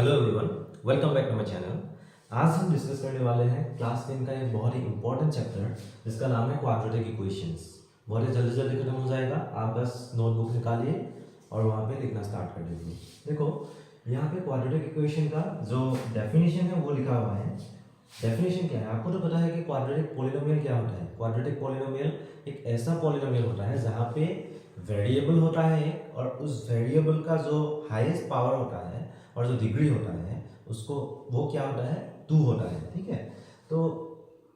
Hello everyone, welcome back to my channel. आज हम discuss करने वाले हैं क्लास 10 का एक बहुत ही इंपॉर्टेंट चैप्टर जिसका नाम है क्वाड्रेटिक इक्वेशंस। बहुत ही जल्दी जल्दी खत्म हो जाएगा, आप बस नोटबुक निकालिए और वहाँ पे लिखना स्टार्ट कर दीजिए। देखो यहाँ पे क्वाड्रेटिक इक्वेशन का जो डेफिनेशन है वो लिखा हुआ है। डेफिनेशन क्या है आपको तो पता है कि क्वाड्रेटिक पॉलिनोमियल क्या होता है। क्वाड्रेटिक पॉलिनोमियल एक ऐसा पॉलिनोमियल होता है जहाँ पे वेरिएबल होता है और उस वेरिएबल का जो हाईएस्ट पावर होता है और जो डिग्री होता है उसको वो क्या होता है 2 होता है। ठीक है, तो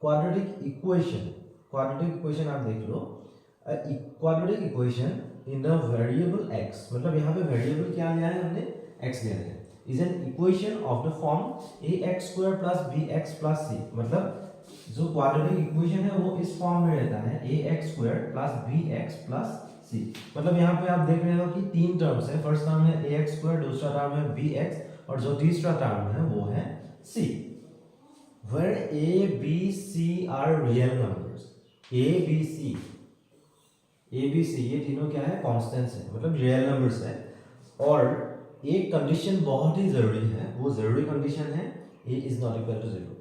क्वाड्रेटिक इक्वेशन आप देख लो। Quadratic equation in a variable x, मतलब यहाँ पे वेरिएबल क्या लिया है हमने x लिया है, is an equation of the form ax² + bx + c। मतलब जो क्वाड्रेटिक इक्वेशन है वो इस फॉर्म में रहता है ax² + bx + c। मतलब यहाँ पे आप देख रहे हो कि तीन टर्म्स है। फर्स्ट टर्म है ax², दूसरा टर्म है bx और जो तीसरा टर्म है वो है c। where a b c are real numbers, a b c ये तीनों क्या है कांस्टेंट्स है, मतलब रियल नंबर्स है। और एक कंडीशन बहुत ही जरूरी है, वो जरूरी कंडीशन है a is not equal to 0।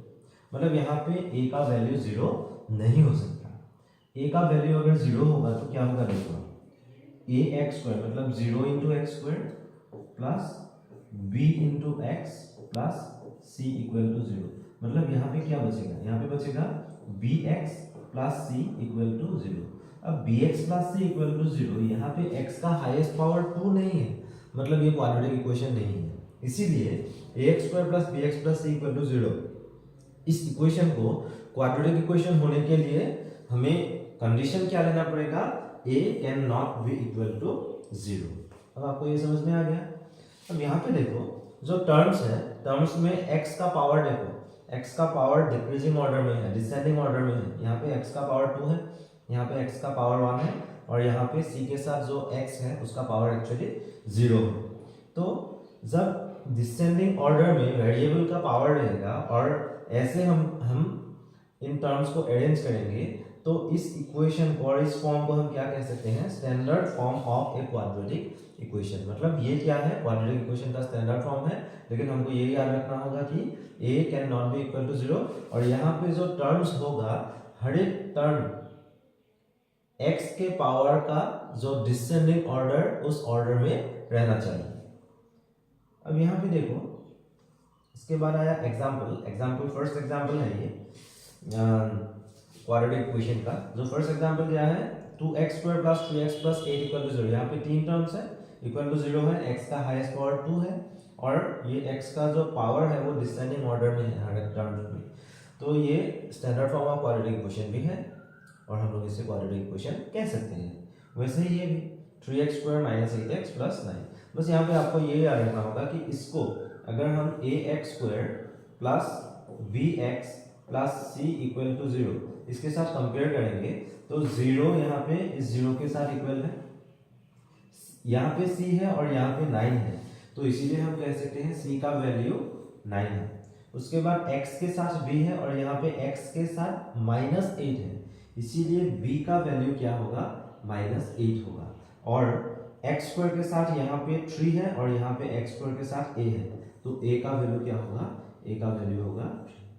मतलब यहाँ पे a का वैल्यू 0 नहीं हो सकता। a का वैल्यू अगर 0 होगा तो क्या होगा, देखो ax² मतलब 0 × x² plus b × x plus c equal to 0। मतलब यहाँ पे क्या बचेगा, यहाँ पे बचेगा bx plus c equal to 0। अब bx plus c equal to 0, यहाँ पे x का हाईएस्ट पावर 2 नहीं है, मतलब ये क्वाड्रेटिक इक्वेशन नहीं है। इसीलिए ax² plus bx plus c equal to 0 इस इक्वेशन को क्वाड्रेटिक इक्वेशन होने के लिए हमें कंडीशन क्या लेना पड़ेगा, a can not be equal to 0। अब आपको ये समझ में आ गया। अब यहाँ पे देखो जो टर्म्स है, टर्म्स में x का पावर देखो, x का पावर डिक्रीजिंग ऑर्डर में है, डिसेंडिंग ऑर्डर में है। यहाँ पे x का पावर 2 है, यहाँ पे x का पावर 1 है और यहाँ पे c के साथ जो x है उसका पावर एक्चुअली 0 है। तो जब डिसेंडिंग ऑर्डर में वेरिएबल का पावर रहेगा और ऐसे हम इन टर्म्स को अरेंज करेंगे तो इस इक्वेशन को और इस फॉर्म को हम क्या कह सकते हैं, standard form of a quadratic equation. मतलब ये क्या है, क्वाड्रेटिक इक्वेशन का स्टैंडर्ड फॉर्म है। लेकिन हमको ये याद रखना होगा कि a can not be equal to 0 और यहाँ पे जो टर्म्स होगा हर एक टर्म x के पावर का जो डिसेंडिंग ऑर्डर उस ऑर्डर में रहना चाहिए। अब यहाँ पे देखो इसके बाद आया एग्जाम्पल फर्स्ट एग्जाम्पल है ये क्वाड्रेटिक इक्वेशन का। जो फर्स्ट एग्जांपल दिया है 2x² + 3x + 8 इक्वल टू 0। यहाँ पे तीन टर्म्स है, इक्वल टू 0 है, x का हाईएस्ट पावर 2 है और ये x का जो पावर है वो डिसेंडिंग ऑर्डर में है हर एक टर्म में। तो ये standard form of quadratic equation भी है और हम लोग इसे क्वाड्रेटिक इक्वेशन कह सकते हैं। वैसे ही ये भी 3x² - 8x + 9। बस यहाँ पे आपको ये याद रखना होगा कि इसको अगर हम ax² + bx + c equal to 0 इसके साथ कंपेयर करेंगे तो 0 यहाँ पे इस 0 के साथ इक्वल है, यहाँ पे c है और यहाँ पे 9 है, तो इसीलिए हम कह सकते हैं c का वैल्यू 9 है। उसके बाद x के साथ b है और यहाँ पे x के साथ -8 है, इसीलिए b का वैल्यू क्या होगा, -8 होगा। और x² के साथ यहाँ पे 3 है और यहाँ पे x² के साथ a है, तो a का वैल्यू क्या होगा, a का वैल्यू होगा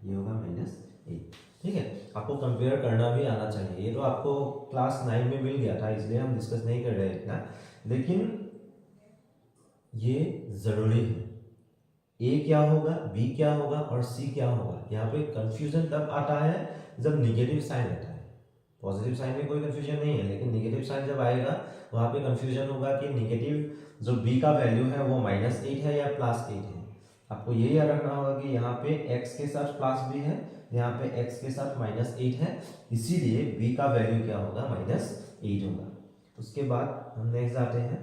ये होगा -8। ठीक है, आपको कंपेयर करना भी आना चाहिए। ये तो आपको क्लास 9 में मिल गया था, इसलिए हम डिस्कस नहीं कर रहे इतना, लेकिन ये जरूरी है। a क्या होगा, b क्या होगा और c क्या होगा। यहाँ पे कंफ्यूजन तब आता है जब निगेटिव साइन आता है। पॉजिटिव साइन में कोई कंफ्यूजन नहीं है, लेकिन निगेटिव साइन जब आएगा वहाँ पे कंफ्यूजन होगा कि निगेटिव जो b का वैल्यू है वो -8 है या +8 है। आपको ये याद रखना होगा कि यहाँ पे x के साथ +b है, यहाँ पे x के साथ -8 है, इसीलिए b का वैल्यू क्या होगा, -8 होगा। उसके बाद हम नेक्स्ट आते हैं,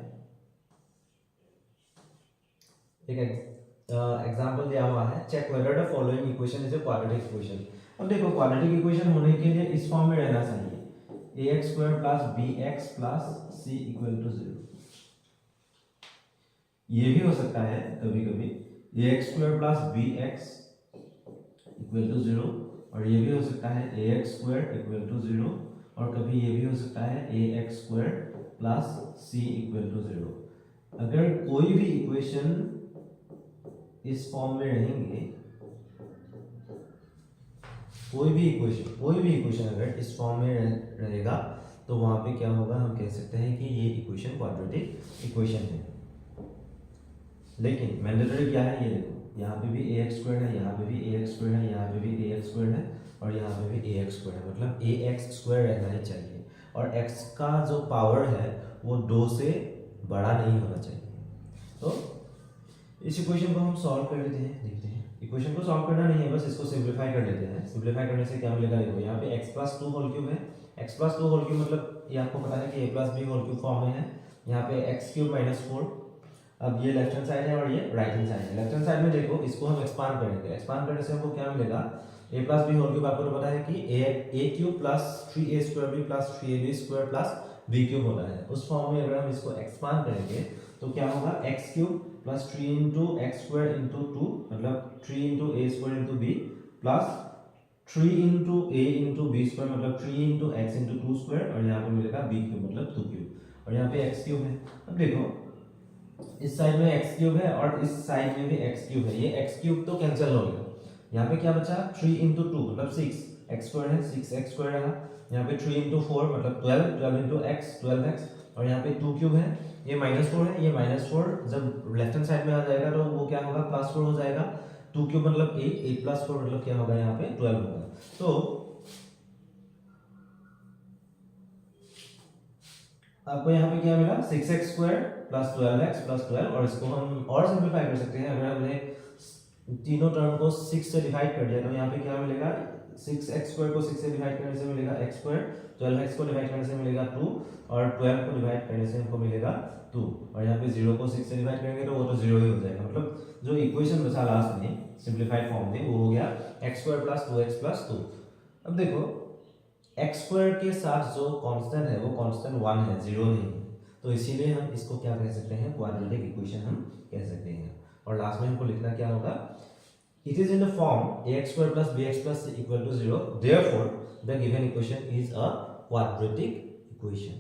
एक एग्जांपल दिया हुआ है, check whether the following equation is a quadratic equation. अब देखो क्वाड्रेटिक इक्वेशन होने के लिए इस फॉर्म में रहना चाहिए ax² + bx + c equal to 0। ये भी हो सकता है कभी कभी ax² + bx इक्वल टू 0 और ये भी हो सकता है ax² इक्वल टू 0 और कभी ये भी हो सकता है ax² + c इक्वल टू 0। अगर कोई भी इक्वेशन इस फॉर्म में रहेंगे, कोई भी इक्वेशन अगर इस फॉर्म में रहेगा तो वहां पे क्या होगा, हम कह सकते हैं कि ये इक्वेशन क्वाड्रेटिक इक्वेशन है। लेकिन मैंडेटरी क्या है, ये देखो यहाँ पे भी ax स्क्वायर है, यहाँ पे भी ax स्क्वायर है, यहाँ पे भी ax स्क्वायर है और यहाँ पे भी ax स्क्वायर है, मतलब ax स्क्वायर रहना ही चाहिए और x का जो पावर है वो 2 से बड़ा नहीं होना चाहिए। तो इस इक्वेशन को हम सॉल्व कर लेते हैं, देखते हैं। इक्वेशन को सॉल्व करना नहीं है, बस इसको सिंपलीफाई कर लेते हैं। सिंपलीफाई करने से क्या मिलेगा, देखो यहाँ पे x प्लस 2 होल क्यूब है, x प्लस 2 होल क्यूब मतलब ये आपको पता है कि a plus b whole cube form में है। यहाँ पे x क्यूब माइनस 4, अब ये लेफ्ट हैंड साइड है और ये राइट हैंड साइड है। लेफ्ट हैंड साइड में देखो इसको हम एक्सपांड करेंगे, एक्सपांड करने से हमको क्या मिलेगा, a plus b whole cube आपको तो पता है कि a cube plus 3a square b plus 3ab square plus b cube होता है। उस फॉर्म में अगर हम इसको एक्सपांड करेंगे तो क्या होगा, x cube plus 3 into x square into 2 मतलब 3 into a square into b plus 3 into a into b square मतलब 3 इंटू एक्स इंटू 2 स्क्वायर और यहाँ पे मिलेगा b क्यूब मतलब 2 क्यूब और यहाँ पे x क्यूब है। अब देखो इस साइड में x क्यूब है और इस साइड में भी x क्यूब है, ये x क्यूब तो कैंसिल हो गया। यहाँ पे क्या बचा, 3 इंटू 2 मतलब 6 x स्क्वायर है, 6x स्क्वायर रहा। यहाँ पे 3 इंटू 4 मतलब 12, 12 इंटू x 12x और यहाँ पे 2 क्यूब है, ये -4 है, ये -4 जब लेफ्ट हैंड साइड में आ जाएगा तो वो क्या होगा, +4 हो जाएगा। 2 क्यूब मतलब 8, 8 प्लस 4 मतलब क्या होगा, यहाँ पे 12 होगा। तो आपको यहाँ पे क्या मिला, 6x square plus 12x plus 12 और इसको हम और सिंपलीफाई कर सकते हैं। अगर हमने तीनों टर्म को 6 से डिवाइड कर दिया तो यहाँ पे क्या मिलेगा, 6x स्क्वायर को 6 से डिवाइड करने से मिलेगा x स्क्वायर, 12x को डिवाइड करने से मिलेगा 2 और 12 को डिवाइड करने से हमको मिलेगा 2 और यहाँ पे 0 को 6 से डिवाइड करेंगे तो वो तो 0 ही हो जाएगा। मतलब जो इक्वेशन बचा लास्ट में सिंपलीफाइड फॉर्म में वो हो गया x square plus 2x plus 2। अब देखो x स्क्वायर के साथ जो कांस्टेंट है वो कांस्टेंट 1 है, 0 नहीं है, तो इसीलिए हम इसको क्या कह सकते हैं, क्वाड्रेटिक इक्वेशन हम कह सकते हैं। और लास्ट में हमको लिखना क्या होगा, it is in the form ax square plus bx plus c equal to 0, therefore the given equation is a quadratic equation।